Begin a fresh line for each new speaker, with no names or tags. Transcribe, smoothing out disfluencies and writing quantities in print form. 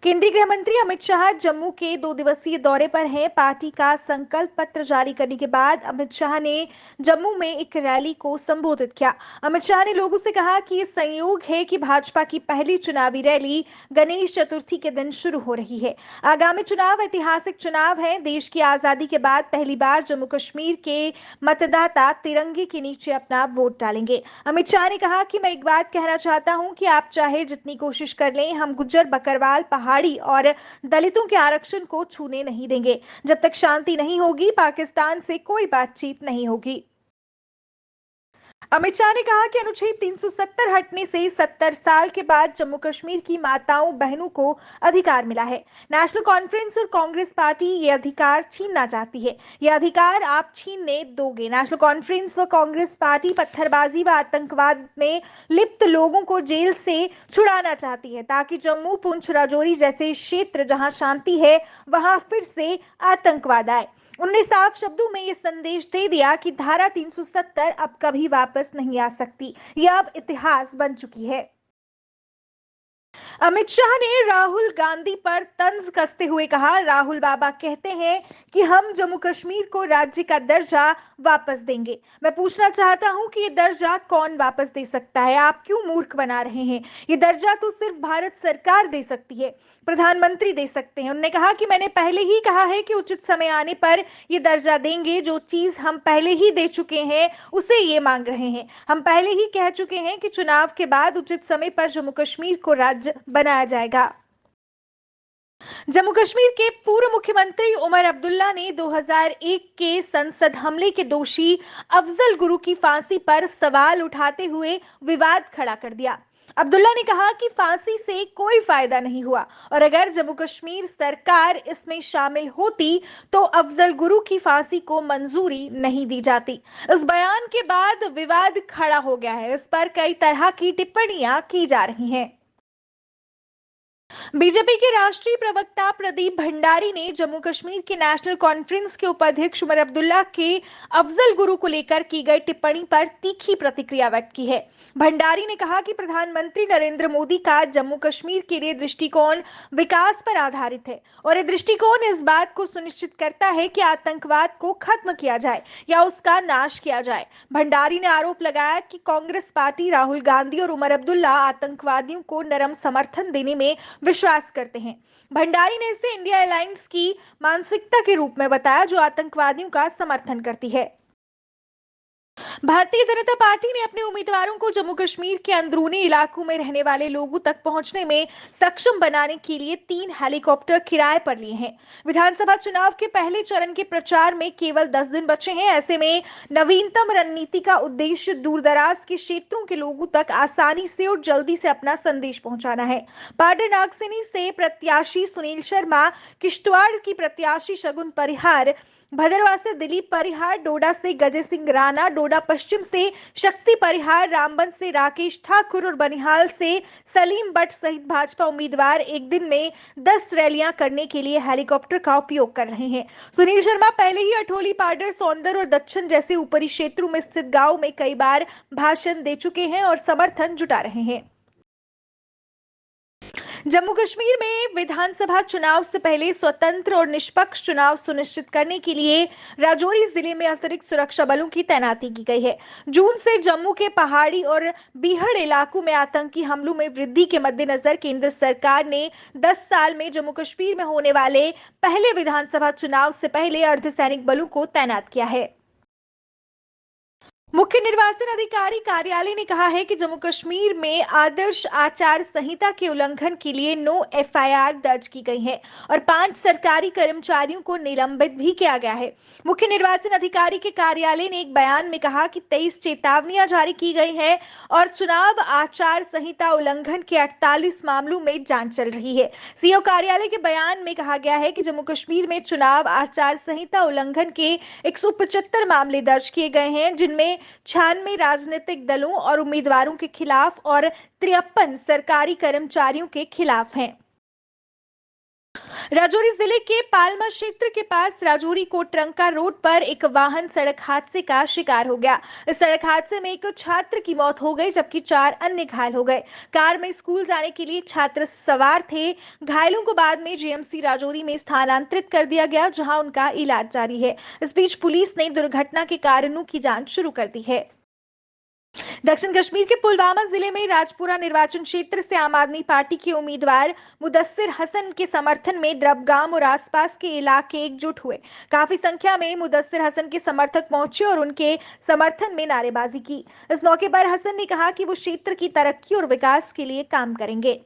केंद्रीय गृह मंत्री अमित शाह जम्मू के 2 दिवसीय दौरे पर हैं। पार्टी का संकल्प पत्र जारी करने के बाद अमित शाह ने जम्मू में एक रैली को संबोधित किया। अमित शाह ने लोगों से कहा कि ये संयोग है कि भाजपा की पहली चुनावी रैली गणेश चतुर्थी के दिन शुरू हो रही है। आगामी चुनाव ऐतिहासिक चुनाव है। देश की आजादी के बाद पहली बार जम्मू कश्मीर के मतदाता तिरंगे के नीचे अपना वोट डालेंगे। अमित शाह ने कहा कि मैं एक बात कहना चाहता हूं कि आप चाहे जितनी कोशिश कर लें, हम गुज्जर, बकरवाल, पहाड़ी और दलितों के आरक्षण को छूने नहीं देंगे। जब तक शांति नहीं होगी, पाकिस्तान से कोई बातचीत नहीं होगी। अमित शाह ने कहा कि अनुच्छेद 370 हटने से 70 साल के बाद जम्मू कश्मीर की माताओं बहनों को अधिकार मिला है। नेशनल कॉन्फ्रेंस और कांग्रेस पार्टी ये अधिकार छीनना चाहती है। ये अधिकार आप छीनने दोगे। नेशनल कॉन्फ्रेंस व कांग्रेस पार्टी पत्थरबाजी व आतंकवाद में लिप्त लोगों को जेल से छुड़ाना चाहती है, ताकि जम्मू, पुंछ, राजौरी जैसे क्षेत्र जहां शांति है वहां फिर से आतंकवाद आए। उन्होंने साफ शब्दों में ये संदेश दे दिया कि धारा 370 अब कभी वापस नहीं आ सकती। यह अब इतिहास बन चुकी है। अमित शाह ने राहुल गांधी पर तंज कसते हुए कहा, राहुल बाबा कहते हैं कि हम जम्मू कश्मीर को राज्य का दर्जा वापस देंगे। मैं पूछना चाहता हूं कि ये दर्जा कौन वापस दे सकता है? आप क्यों मूर्ख बना रहे हैं? ये दर्जा तो सिर्फ भारत सरकार दे सकती है, प्रधानमंत्री दे सकते हैं। उन्होंने कहा कि मैंने पहले ही कहा है कि उचित समय आने पर ये दर्जा देंगे। जो चीज हम पहले ही दे चुके हैं उसे ये मांग रहे हैं। हम पहले ही कह चुके हैं कि चुनाव के बाद उचित समय पर जम्मू कश्मीर को राज्य बनाया जाएगा। जम्मू कश्मीर के पूर्व मुख्यमंत्री उमर अब्दुल्ला ने 2001 के संसद हमले के दोषी अफजल गुरु की फांसी पर सवाल उठाते हुए विवाद खड़ा कर दिया। अब्दुल्ला ने कहा कि फांसी से कोई फायदा नहीं हुआ और अगर जम्मू कश्मीर सरकार इसमें शामिल होती तो अफजल गुरु की फांसी को मंजूरी नहीं दी जाती। इस बयान के बाद विवाद खड़ा हो गया है। इस पर कई तरह की टिप्पणियां की जा रही हैं। बीजेपी के राष्ट्रीय प्रवक्ता प्रदीप भंडारी ने जम्मू कश्मीर के नेशनल कॉन्फ्रेंस के उपाध्यक्ष उमर अब्दुल्ला के अफजल गुरु को लेकर की गई टिप्पणी पर तीखी प्रतिक्रिया व्यक्त की है। भंडारी ने कहा कि प्रधानमंत्री नरेंद्र मोदी का जम्मू कश्मीर के लिए दृष्टिकोण विकास पर आधारित है और ये दृष्टिकोण इस बात को सुनिश्चित करता है कि आतंकवाद को खत्म किया जाए या उसका नाश किया जाए। भंडारी ने आरोप लगाया कि कांग्रेस पार्टी, राहुल गांधी और उमर अब्दुल्ला आतंकवादियों को नरम समर्थन देने में विश्वास करते हैं। भंडारी ने इसे इंडिया अलायंस की मानसिकता के रूप में बताया, जो आतंकवादियों का समर्थन करती है। भारतीय जनता पार्टी ने अपने उम्मीदवारों को जम्मू कश्मीर के अंदरूनी इलाकों में रहने वाले लोगों तक पहुंचने में सक्षम बनाने के लिए 3 हेलीकॉप्टर किराए पर लिए हैं। विधानसभा चुनाव के पहले चरण के प्रचार में केवल 10 दिन बचे हैं। ऐसे में नवीनतम रणनीति का उद्देश्य दूरदराज के क्षेत्रों के लोगों तक आसानी से और जल्दी से अपना संदेश पहुंचाना है। पाटर नागसेनी से प्रत्याशी सुनील शर्मा, किश्तवाड़ की प्रत्याशी शगुन परिहार, भदरवा से दिलीप परिहार, डोडा से गजय सिंह राणा, डोडा पश्चिम से शक्ति परिहार, रामबन से राकेश ठाकुर और बनिहाल से सलीम बट सहित भाजपा उम्मीदवार एक दिन में 10 रैलियां करने के लिए हेलीकॉप्टर का उपयोग कर रहे हैं। सुनील शर्मा पहले ही अठोली, पाडर, सौंदर और दक्षिण जैसे ऊपरी क्षेत्रों में स्थित गांव में कई बार भाषण दे चुके हैं और समर्थन जुटा रहे हैं। जम्मू कश्मीर में विधानसभा चुनाव से पहले स्वतंत्र और निष्पक्ष चुनाव सुनिश्चित करने के लिए राजौरी जिले में अतिरिक्त सुरक्षा बलों की तैनाती की गई है। जून से जम्मू के पहाड़ी और बीहड़ इलाकों में आतंकी हमलों में वृद्धि के मद्देनजर केंद्र सरकार ने 10 साल में जम्मू कश्मीर में होने वाले पहले विधानसभा चुनाव से पहले अर्धसैनिक बलों को तैनात किया है। मुख्य निर्वाचन अधिकारी कार्यालय ने कहा है कि जम्मू कश्मीर में आदर्श आचार संहिता के उल्लंघन के लिए 9 एफआईआर दर्ज की गई है और 5 सरकारी कर्मचारियों को निलंबित भी किया गया है। मुख्य निर्वाचन अधिकारी के कार्यालय ने एक बयान में कहा कि 23 चेतावनियां जारी की गई हैं और चुनाव आचार संहिता उल्लंघन के 48 मामलों में जांच चल रही है। सीओ कार्यालय के बयान में कहा गया है कि जम्मू कश्मीर में चुनाव आचार संहिता उल्लंघन के 175 मामले दर्ज किए गए हैं, जिनमें 96 राजनीतिक दलों और उम्मीदवारों के खिलाफ और 53 सरकारी कर्मचारियों के खिलाफ हैं। राजौरी जिले के पालमा क्षेत्र के पास राजौरी कोटरंका रोड पर एक वाहन सड़क हादसे का शिकार हो गया। इस सड़क हादसे में एक छात्र की मौत हो गई जबकि 4 अन्य घायल हो गए। कार में स्कूल जाने के लिए छात्र सवार थे। घायलों को बाद में जीएमसी राजौरी में स्थानांतरित कर दिया गया, जहां उनका इलाज जारी है। इस बीच पुलिस ने दुर्घटना के कारणों की जांच शुरू कर दी है। दक्षिण कश्मीर के पुलवामा जिले में राजपुरा निर्वाचन क्षेत्र से आम आदमी पार्टी के उम्मीदवार मुदस्सिर हसन के समर्थन में द्रबगाम और आसपास के इलाके एकजुट हुए। काफी संख्या में मुदस्सिर हसन के समर्थक पहुंचे और उनके समर्थन में नारेबाजी की। इस मौके पर हसन ने कहा कि वो क्षेत्र की तरक्की और विकास के लिए काम करेंगे।